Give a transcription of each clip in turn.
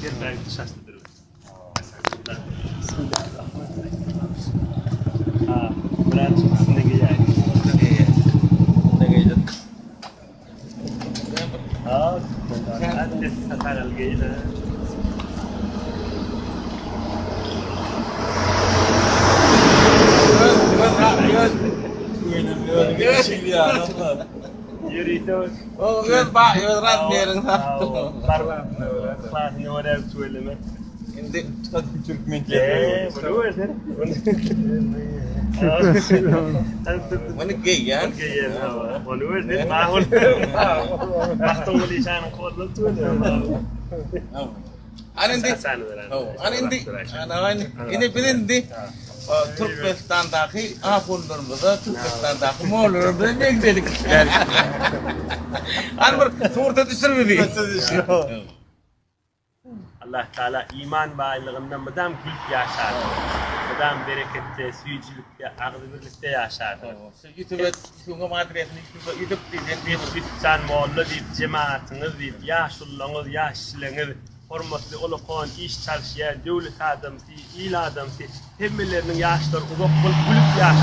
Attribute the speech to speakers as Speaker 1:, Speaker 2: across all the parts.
Speaker 1: Bir belki dışarıdadır. Ha, Murat üstünde geliyor.
Speaker 2: Ne geliyor?
Speaker 1: Ha, hadi satar geliyor. Yürüyüyor.
Speaker 2: Oh, ben bak, ben rahat yerin ha.
Speaker 1: Kelas ne var ev söyleme.
Speaker 2: Şimdi Türkmenler.
Speaker 1: Bunu versen.
Speaker 2: Bunu giy ya.
Speaker 1: Bunu versen. Mahul. Baktım lisanı kodlu söyleme.
Speaker 2: Anindi. Anindi. Anindi. Ini bilindi. Türkmenistan'daki apunlarımızda Türkmenistan'daki Moğollarımızda ne dedik yani. Hani bir sorta düşürmedi.
Speaker 1: Allah Teala iman bağlılığından madem gülüp yaşar. Madem berekette, süyücülükte, ağzı birlikte yaşar.
Speaker 2: YouTube sunga madresini YouTube diyecek.
Speaker 1: Lütfen Moğollu deyip cemaatiniz deyip yaşullığınız, yaşlılığınız, hormatlı olukan, iş çalışan, devlet adamsı, il adamsı, hemmelerinin yaşları uzak bulup yaşar.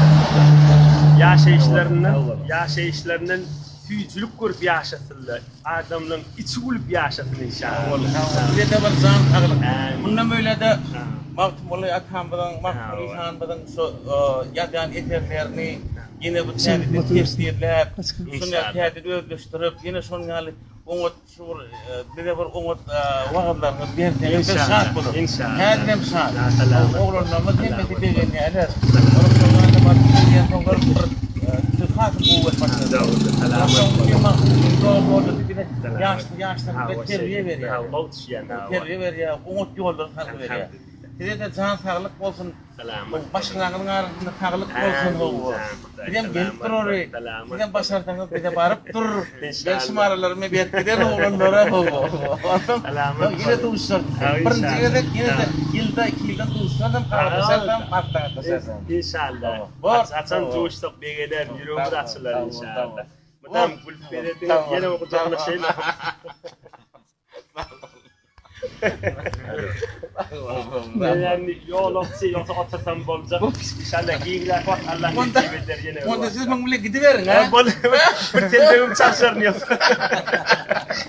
Speaker 1: Yaşayışlarının süyücülük görüp yaşasınlar. Adamların içi bulup yaşasın inşallah.
Speaker 2: Bir de bir zan ağırlık. Bundan böyle de Maktumulu atam badan, maktumulu insan badan yadan eterlerini yine bu tedbir tepsirler, şunu tedbir özleştirip yine şunları umut bir de bir umut vaatlarını bir şart bulur. Her dem şart. Oğlanlarımız hep dediğini eder. Onun sonunda baktığı sonra tıkat kuvvet başladı. Yaşlar terbiye veriyor. Terbiye veriyor. Umut yolları takip ediyor. Size de can sağlık olsun. Başkanlarının arasında sağlık olsun. Bizim gelip durur. Bizim başarılarınız bize barıp durur. Ben şımarlarımı bekleyen oğlanlara yine doğuşlar. Birinci yılda 2 yılda doğuşlarım. Kardeşlerden arkadaşlardan.
Speaker 1: İnşallah. Açan doğuştuk begeler yürüyümüz açılar inşallah. Madem gülüp verirdi yine okuyacağına şeyler. Yani yoksa otursam olacak. İnşallah giygiler var. Allah nasip eder yine.
Speaker 2: Onda siz bana gidiverin ha.
Speaker 1: Bir telefon çalışırmıyor.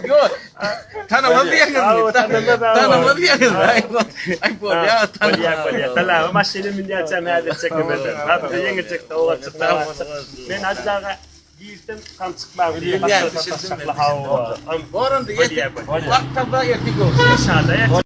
Speaker 2: Yok. Tanımadı yakın. Tanımadı yakın. Ay bu ya
Speaker 1: tanımadı. Tamam ama şeyle milyatçam hadi çekmeden. Hadi yenge çekti o açıkta. Ben azdağa giyirdim kan çıkmam diye.
Speaker 2: Oranda yetti. Vakta da yetti.
Speaker 1: İnşallah.